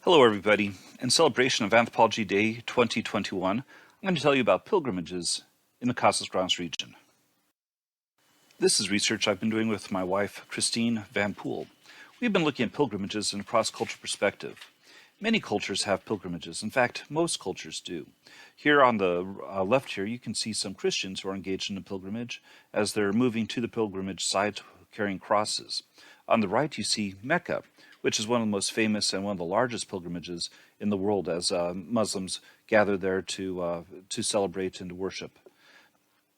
Hello everybody. In celebration of Anthropology Day 2021, I'm going to tell you about pilgrimages in the Casas Grandes region. This is research I've been doing with my wife, Christine VanPool. We've been looking at pilgrimages in a cross-cultural perspective. Many cultures have pilgrimages. In fact, most cultures do. Here on the left here, you can see some Christians who are engaged in a pilgrimage as they're moving to the pilgrimage site carrying crosses. On the right, you see Mecca, which is one of the most famous and one of the largest pilgrimages in the world as Muslims gather there to celebrate and to worship.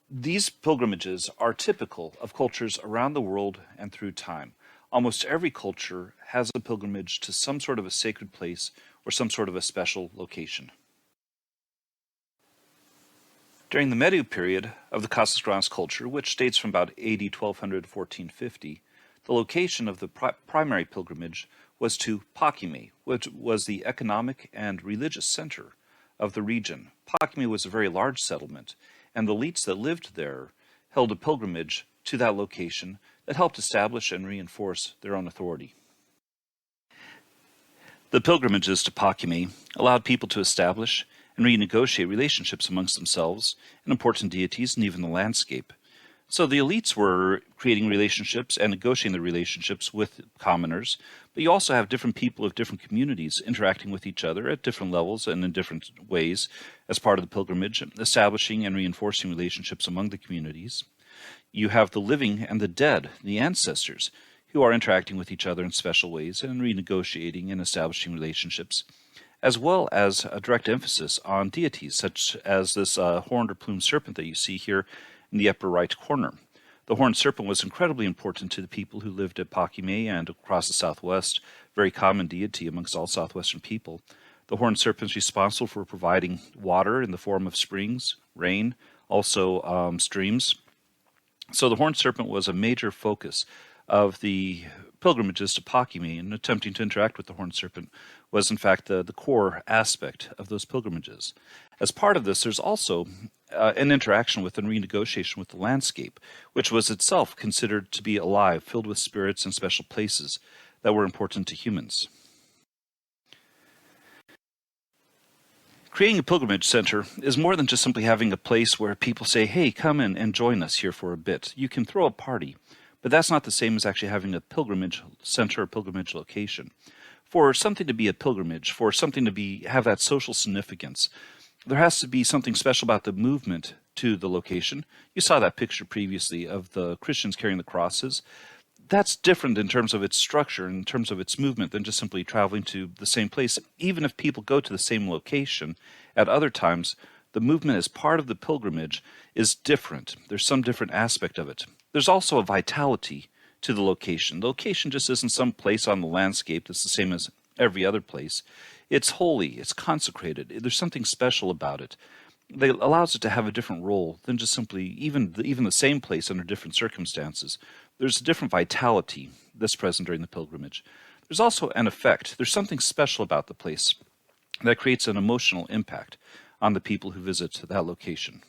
These pilgrimages are typical of cultures around the world and through time. Almost every culture has a pilgrimage to some sort of a sacred place or some sort of a special location. During the Medio period of the Casas Grandes culture, which dates from about AD 1200 to 1450, the location of the primary pilgrimage was to Paquime, which was the economic and religious center of the region. Paquime was a very large settlement, and the elites that lived there held a pilgrimage to that location that helped establish and reinforce their own authority. The pilgrimages to Paquime allowed people to establish and renegotiate relationships amongst themselves and important deities and even the landscape. So the elites were creating relationships and negotiating the relationships with commoners, but you also have different people of different communities interacting with each other at different levels and in different ways as part of the pilgrimage, establishing and reinforcing relationships among the communities. You have the living and the dead, the ancestors, who are interacting with each other in special ways and renegotiating and establishing relationships, as well as a direct emphasis on deities, such as this horned or plumed serpent that you see here in the upper right corner. The horned serpent was incredibly important to the people who lived at Paquimé and across the southwest, very common deity amongst all southwestern people. The horned serpent is responsible for providing water in the form of springs, rain, also streams. So the horned serpent was a major focus of the pilgrimages to Paquimé, and attempting to interact with the horned serpent was in fact the core aspect of those pilgrimages. As part of this, there's also an interaction with and renegotiation with the landscape, which was itself considered to be alive, filled with spirits and special places that were important to humans. Creating a pilgrimage center is more than just simply having a place where people say, hey, come in and join us here for a bit. You can throw a party, but that's not the same as actually having a pilgrimage center or pilgrimage location. For something to be a pilgrimage, for something to have that social significance, there has to be something special about the movement to the location. You saw that picture previously of the Christians carrying the crosses. That's different in terms of its structure, in terms of its movement, than just simply traveling to the same place. Even if people go to the same location at other times, the movement as part of the pilgrimage is different. There's some different aspect of it. There's also a vitality to the location. The location just isn't some place on the landscape that's the same as every other place. It's holy, it's consecrated, there's something special about it that allows it to have a different role than just simply even the same place under different circumstances. There's a different vitality that's present during the pilgrimage. There's also an effect. There's something special about the place that creates an emotional impact on the people who visit that location.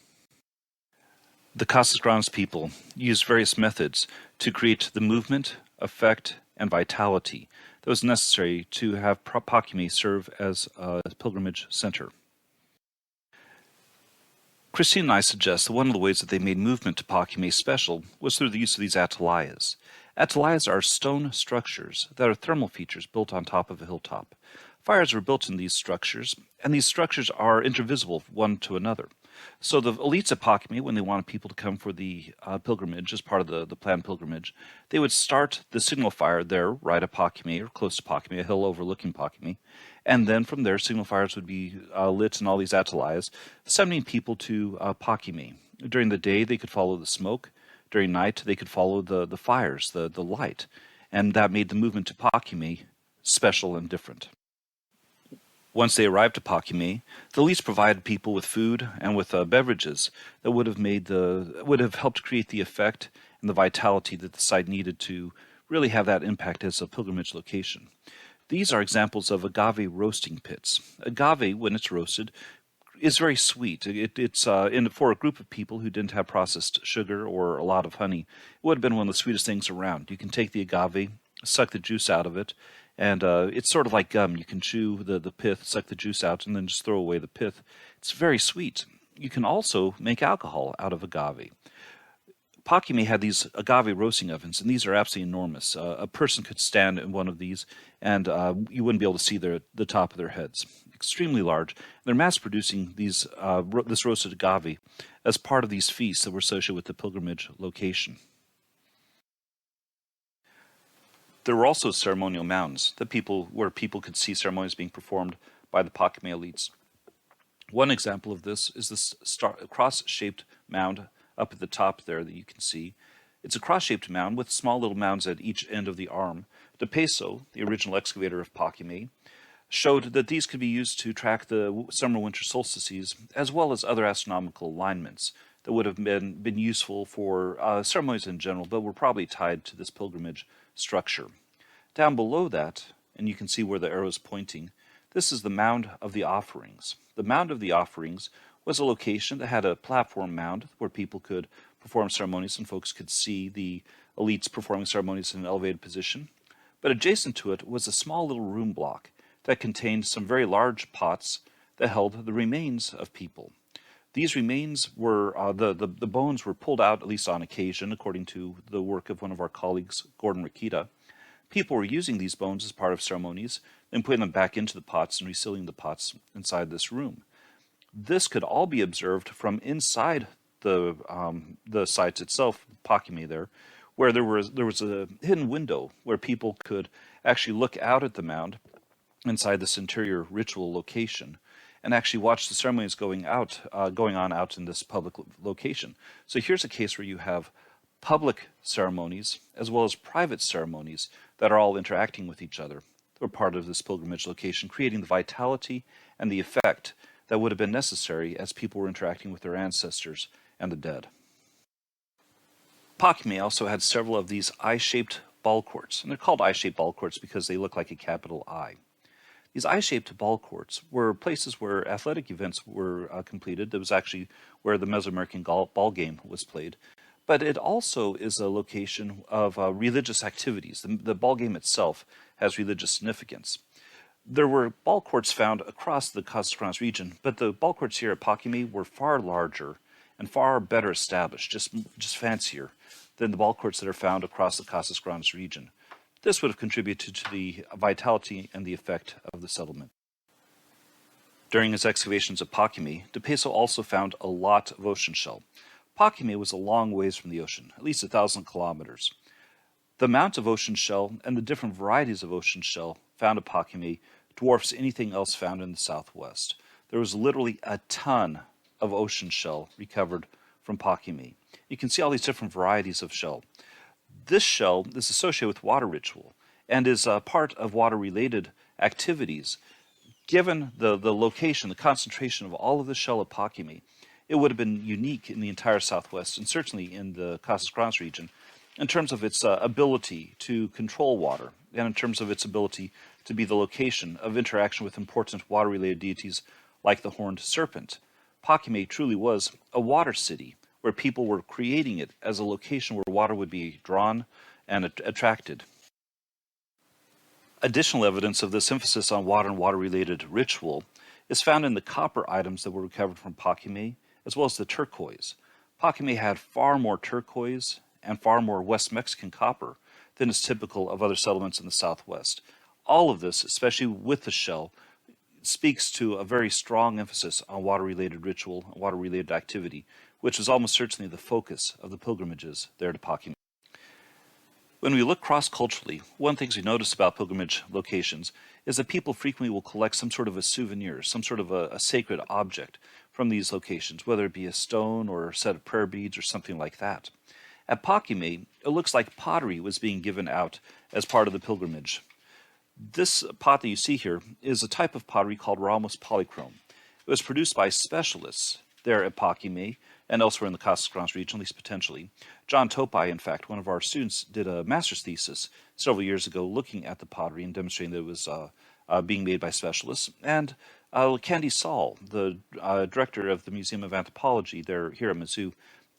The Casas Grandes people used various methods to create the movement, effect, and vitality that was necessary to have Paquimé serve as a pilgrimage center. Christine and I suggest that one of the ways that they made movement to Paquimé special was through the use of these ateliers. Ateliers are stone structures that are thermal features built on top of a hilltop. Fires were built in these structures, and these structures are intervisible one to another. So the elites at Paquimé, when they wanted people to come for the pilgrimage as part of the planned pilgrimage, they would start the signal fire there right at Paquimé or close to Paquimé, a hill overlooking Paquimé, and then from there signal fires would be lit in all these ateliers, summoning people to Paquimé. During the day they could follow the smoke, during night they could follow the fires, the light, and that made the movement to Paquimé special and different. Once they arrived at Paquimé, the elites provided people with food and with beverages that would have helped create the effect and the vitality that the site needed to really have that impact as a pilgrimage location. These are examples of agave roasting pits. Agave, when it's roasted, is very sweet. It's for a group of people who didn't have processed sugar or a lot of honey, it would have been one of the sweetest things around. You can take the agave, suck the juice out of it, And it's sort of like gum. You can chew the pith, suck the juice out, and then just throw away the pith. It's very sweet. You can also make alcohol out of agave. Paquime had these agave roasting ovens, and these are absolutely enormous. A person could stand in one of these, and you wouldn't be able to see the top of their heads. Extremely large. They're mass producing this roasted agave as part of these feasts that were associated with the pilgrimage location. There were also ceremonial mounds where people could see ceremonies being performed by the Paquimé elites. One example of this is this cross-shaped mound up at the top there that you can see. It's a cross-shaped mound with small little mounds at each end of the arm. De Peso, the original excavator of Paquimé, showed that these could be used to track the summer-winter solstices, as well as other astronomical alignments that would have been useful for ceremonies in general, but were probably tied to this pilgrimage structure. Down below that, and you can see where the arrow is pointing, this is the Mound of the Offerings. The Mound of the Offerings was a location that had a platform mound where people could perform ceremonies and folks could see the elites performing ceremonies in an elevated position. But adjacent to it was a small little room block that contained some very large pots that held the remains of people. These remains were, the bones were pulled out, at least on occasion, according to the work of one of our colleagues, Gordon Rakita. People were using these bones as part of ceremonies, then putting them back into the pots and resealing the pots inside this room. This could all be observed from inside the sites itself, Paquimé there, where there was a hidden window where people could actually look out at the mound inside this interior ritual location and actually watch the ceremonies going on out in this public location. So here's a case where you have public ceremonies as well as private ceremonies that are all interacting with each other. They're part of this pilgrimage location, creating the vitality and the effect that would have been necessary as people were interacting with their ancestors and the dead. Paquimé also had several of these eye-shaped ball courts, and they're called eye-shaped ball courts because they look like a capital I. These eye-shaped ball courts were places where athletic events were completed. That was actually where the Mesoamerican ball game was played. But it also is a location of religious activities. The ball game itself has religious significance. There were ball courts found across the Casas Grandes region, but the ball courts here at Paquimé were far larger and far better established, just fancier than the ball courts that are found across the Casas Grandes region. This would have contributed to the vitality and the effect of the settlement. During his excavations at Paquimé, De Peso also found a lot of ocean shell. Paquimé was a long ways from the ocean, at least 1,000 kilometers. The amount of ocean shell and the different varieties of ocean shell found at Paquimé dwarfs anything else found in the Southwest. There was literally a ton of ocean shell recovered from Paquimé. You can see all these different varieties of shell. This shell is associated with water ritual and is a part of water-related activities. Given the location, the concentration of all of the shell at Paquimé, it would have been unique in the entire Southwest and certainly in the Casas Grandes region in terms of its ability to control water and in terms of its ability to be the location of interaction with important water-related deities like the horned serpent. Paquimé truly was a water city where people were creating it as a location where water would be drawn and attracted. Additional evidence of this emphasis on water and water-related ritual is found in the copper items that were recovered from Paquimé, as well as the turquoise. Paquimé had far more turquoise and far more West Mexican copper than is typical of other settlements in the Southwest. All of this, especially with the shell, speaks to a very strong emphasis on water-related ritual and water-related activity, which is almost certainly the focus of the pilgrimages there to Paquimé. When we look cross-culturally, one of the things we notice about pilgrimage locations is that people frequently will collect some sort of a souvenir, some sort of a sacred object from these locations, whether it be a stone or a set of prayer beads or something like that. At Paquimé, it looks like pottery was being given out as part of the pilgrimage. This pot that you see here is a type of pottery called Ramos polychrome. It was produced by specialists there at Paquimé and elsewhere in the Casas Grandes region, at least potentially. John Topai, in fact, one of our students, did a master's thesis several years ago looking at the pottery and demonstrating that it was being made by specialists. And Candy Saul, the director of the Museum of Anthropology there here at Mizzou,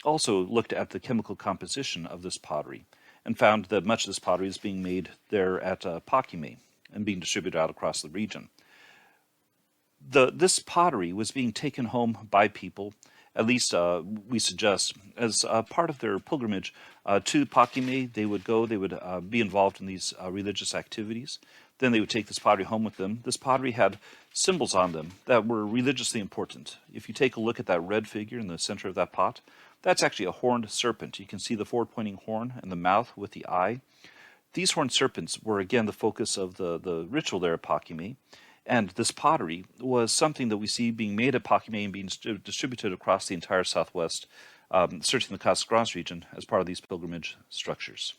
also looked at the chemical composition of this pottery and found that much of this pottery is being made there at Paquimé. and being distributed out across the region. This pottery was being taken home by people, at least we suggest, as part of their pilgrimage to Paquimé. They would go, they would be involved in these religious activities. Then they would take this pottery home with them. This pottery had symbols on them that were religiously important. If you take a look at that red figure in the center of that pot, that's actually a horned serpent. You can see the forward-pointing horn and the mouth with the eye. These horned serpents were, again, the focus of the ritual there at Paquimé. And this pottery was something that we see being made at Paquimé and being distributed across the entire Southwest, searching the Casas Grandes region as part of these pilgrimage structures.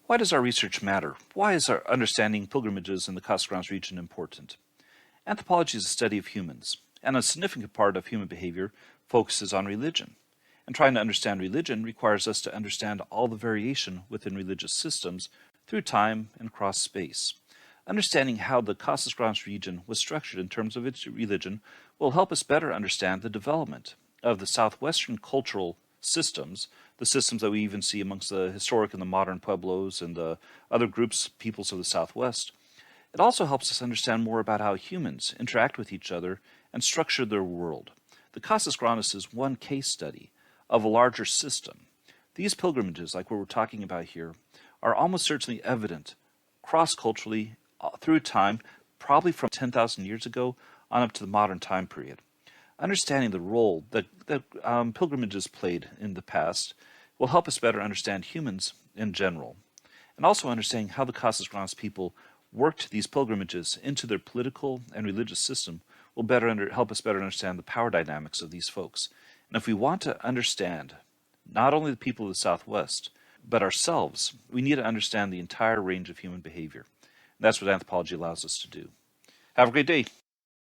Why does our research matter? Why is our understanding pilgrimages in the Casas Grandes region important? Anthropology is a study of humans, and a significant part of human behavior focuses on religion. And trying to understand religion requires us to understand all the variation within religious systems through time and across space. Understanding how the Casas Grandes region was structured in terms of its religion will help us better understand the development of the southwestern cultural systems, the systems that we even see amongst the historic and the modern pueblos and the other groups, peoples of the Southwest. It also helps us understand more about how humans interact with each other and structure their world. The Casas Grandes is one case study of a larger system. These pilgrimages, like what we're talking about here, are almost certainly evident cross-culturally through time, probably from 10,000 years ago on up to the modern time period. Understanding the role that pilgrimages played in the past will help us better understand humans in general, and also understanding how the Casas Grandes people worked these pilgrimages into their political and religious system will help us better understand the power dynamics of these folks. And if we want to understand not only the people of the Southwest, but ourselves, we need to understand the entire range of human behavior. And that's what anthropology allows us to do. Have a great day.